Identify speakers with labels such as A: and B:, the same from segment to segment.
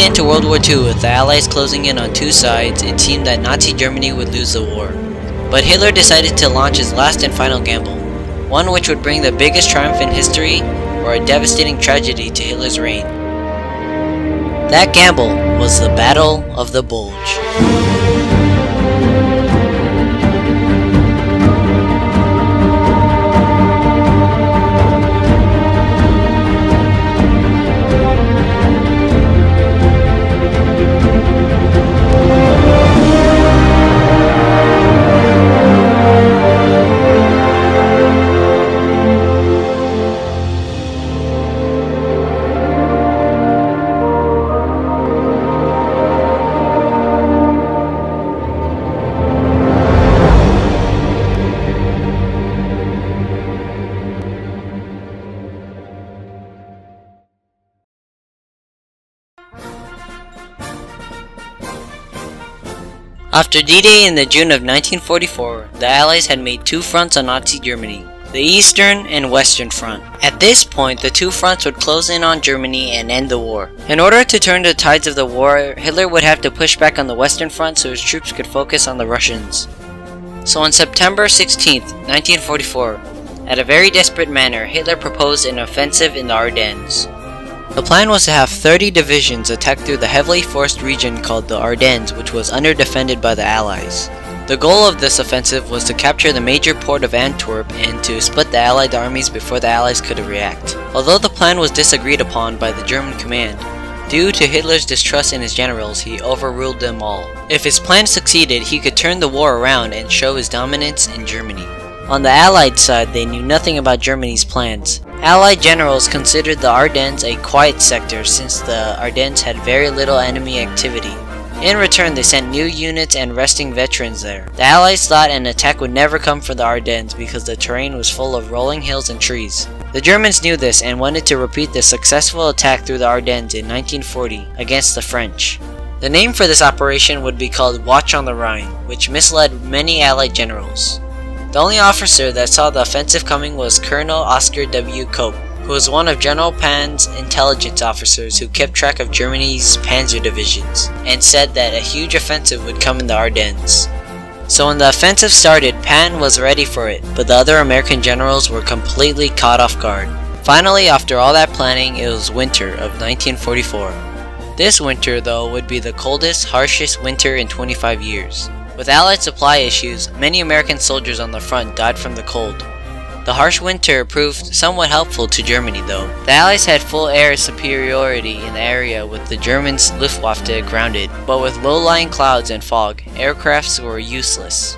A: into World War II with the Allies closing in on two sides, it seemed that Nazi Germany would lose the war. But Hitler decided to launch his last and final gamble, one which would bring the biggest triumph in history or a devastating tragedy to Hitler's reign. That gamble was the Battle of the Bulge. After D-Day in the June of 1944, the Allies had made two fronts on Nazi Germany, the Eastern and Western Front. At this point, the two fronts would close in on Germany and end the war. In order to turn the tides of the war, Hitler would have to push back on the Western Front so his troops could focus on the Russians. So on September 16, 1944, at a very desperate manner, Hitler proposed an offensive in the Ardennes. The plan was to have 30 divisions attack through the heavily forced region called the Ardennes, which was under-defended by the Allies. The goal of this offensive was to capture the major port of Antwerp and to split the Allied armies before the Allies could react. Although the plan was disagreed upon by the German command, due to Hitler's distrust in his generals, he overruled them all. If his plan succeeded, he could turn the war around and show his dominance in Germany. On the Allied side, they knew nothing about Germany's plans. Allied generals considered the Ardennes a quiet sector since the Ardennes had very little enemy activity. In return, they sent new units and resting veterans there. The Allies thought an attack would never come for the Ardennes because the terrain was full of rolling hills and trees. The Germans knew this and wanted to repeat the successful attack through the Ardennes in 1940 against the French. The name for this operation would be called Watch on the Rhine, which misled many Allied generals. The only officer that saw the offensive coming was Colonel Oscar W. Kopp, who was one of General Pan's intelligence officers who kept track of Germany's panzer divisions, and said that a huge offensive would come in the Ardennes. So when the offensive started, Pan was ready for it, but the other American generals were completely caught off guard. Finally, after all that planning, it was winter of 1944. This winter, though, would be the coldest, harshest winter in 25 years. With Allied supply issues, many American soldiers on the front died from the cold. The harsh winter proved somewhat helpful to Germany though. The Allies had full air superiority in the area with the Germans' Luftwaffe grounded, but with low-lying clouds and fog, aircrafts were useless.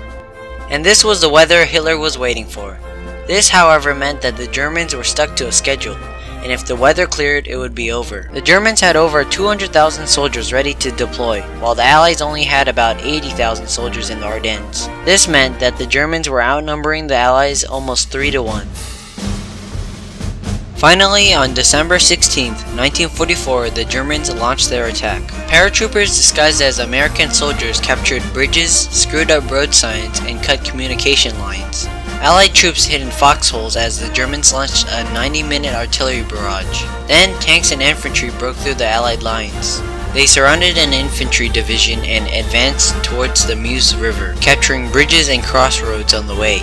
A: And this was the weather Hitler was waiting for. This, however, meant that the Germans were stuck to a schedule, and if the weather cleared, it would be over. The Germans had over 200,000 soldiers ready to deploy, while the Allies only had about 80,000 soldiers in the Ardennes. This meant that the Germans were outnumbering the Allies almost 3-1. Finally, on December 16, 1944, the Germans launched their attack. Paratroopers disguised as American soldiers captured bridges, screwed up road signs, and cut communication lines. Allied troops hid in foxholes as the Germans launched a 90-minute artillery barrage. Then, tanks and infantry broke through the Allied lines. They surrounded an infantry division and advanced towards the Meuse River, capturing bridges and crossroads on the way.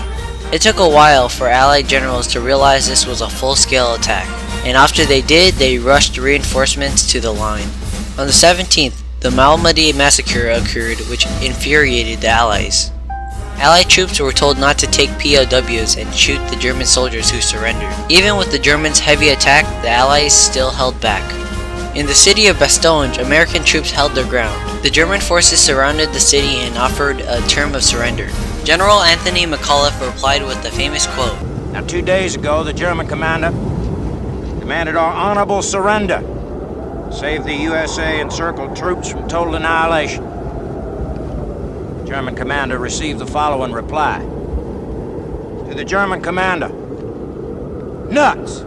A: It took a while for Allied generals to realize this was a full-scale attack, and after they did, they rushed reinforcements to the line. On the 17th, the Malmedy massacre occurred, which infuriated the Allies. Allied troops were told not to take POWs and shoot the German soldiers who surrendered. Even with the Germans' heavy attack, the Allies still held back. In the city of Bastogne, American troops held their ground. The German forces surrounded the city and offered a term of surrender. General Anthony McAuliffe replied with the famous quote,
B: "Now 2 days ago, the German commander demanded our honorable surrender, save the USA encircled troops from total annihilation. The German commander received the following reply. To the German commander, nuts!"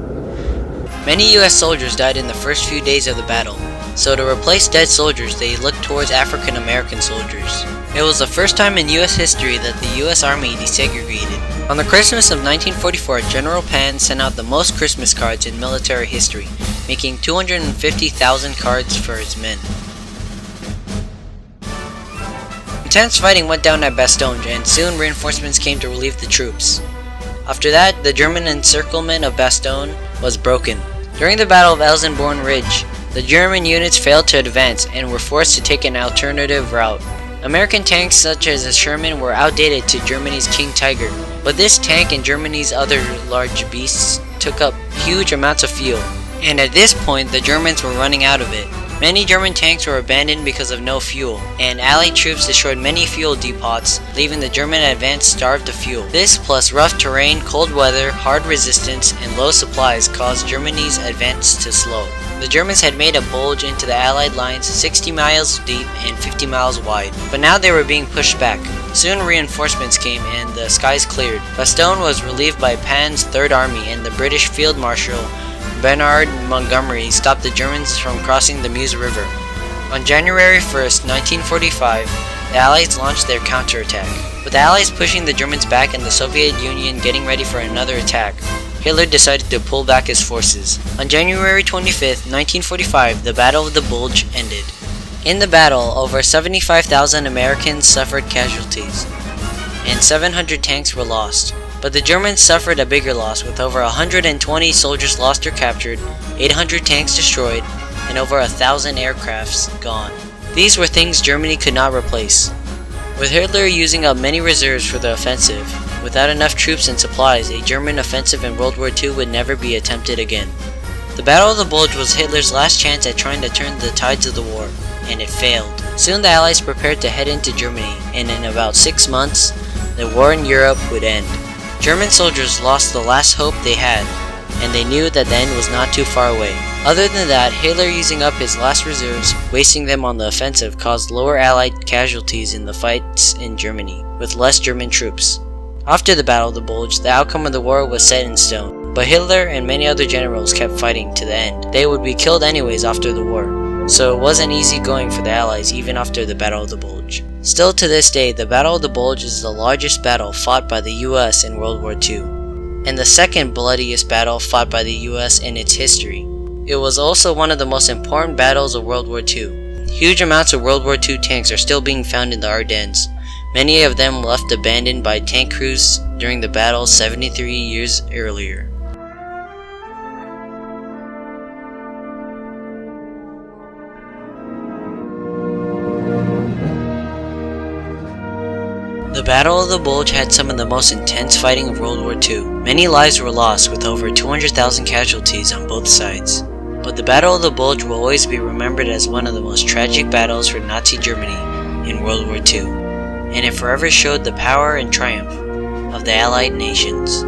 A: Many US soldiers died in the first few days of the battle, so to replace dead soldiers they looked towards African American soldiers. It was the first time in US history that the US Army desegregated. On the Christmas of 1944, General Pan sent out the most Christmas cards in military history, making 250,000 cards for his men. Intense fighting went down at Bastogne, and soon reinforcements came to relieve the troops. After that, the German encirclement of Bastogne was broken. During the Battle of Elsenborn Ridge, the German units failed to advance and were forced to take an alternative route. American tanks such as the Sherman were outdated to Germany's King Tiger, but this tank and Germany's other large beasts took up huge amounts of fuel, and at this point the Germans were running out of it. Many German tanks were abandoned because of no fuel, and Allied troops destroyed many fuel depots, leaving the German advance starved of fuel. This, plus rough terrain, cold weather, hard resistance, and low supplies caused Germany's advance to slow. The Germans had made a bulge into the Allied lines 60 miles deep and 50 miles wide, but now they were being pushed back. Soon reinforcements came and the skies cleared. Bastogne was relieved by Pan's Third Army, and the British Field Marshal Bernard Montgomery stopped the Germans from crossing the Meuse River. On January 1st, 1945, the Allies launched their counterattack. With the Allies pushing the Germans back and the Soviet Union getting ready for another attack, Hitler decided to pull back his forces. On January 25th, 1945, the Battle of the Bulge ended. In the battle, over 75,000 Americans suffered casualties, and 700 tanks were lost. But the Germans suffered a bigger loss, with over 120 soldiers lost or captured, 800 tanks destroyed, and over 1,000 aircrafts gone. These were things Germany could not replace. With Hitler using up many reserves for the offensive, without enough troops and supplies, a German offensive in World War II would never be attempted again. The Battle of the Bulge was Hitler's last chance at trying to turn the tides of the war, and it failed. Soon the Allies prepared to head into Germany, and in about 6 months, the war in Europe would end. German soldiers lost the last hope they had, and they knew that the end was not too far away. Other than that, Hitler using up his last reserves, wasting them on the offensive, caused lower Allied casualties in the fights in Germany, with less German troops. After the Battle of the Bulge, the outcome of the war was set in stone, but Hitler and many other generals kept fighting to the end. They would be killed anyways after the war, so it wasn't easy going for the Allies even after the Battle of the Bulge. Still to this day, the Battle of the Bulge is the largest battle fought by the US in World War II, and the second bloodiest battle fought by the US in its history. It was also one of the most important battles of World War II. Huge amounts of World War II tanks are still being found in the Ardennes, many of them left abandoned by tank crews during the battle 73 years earlier. The Battle of the Bulge had some of the most intense fighting of World War II. Many lives were lost, with over 200,000 casualties on both sides. But the Battle of the Bulge will always be remembered as one of the most tragic battles for Nazi Germany in World War II, and it forever showed the power and triumph of the Allied nations.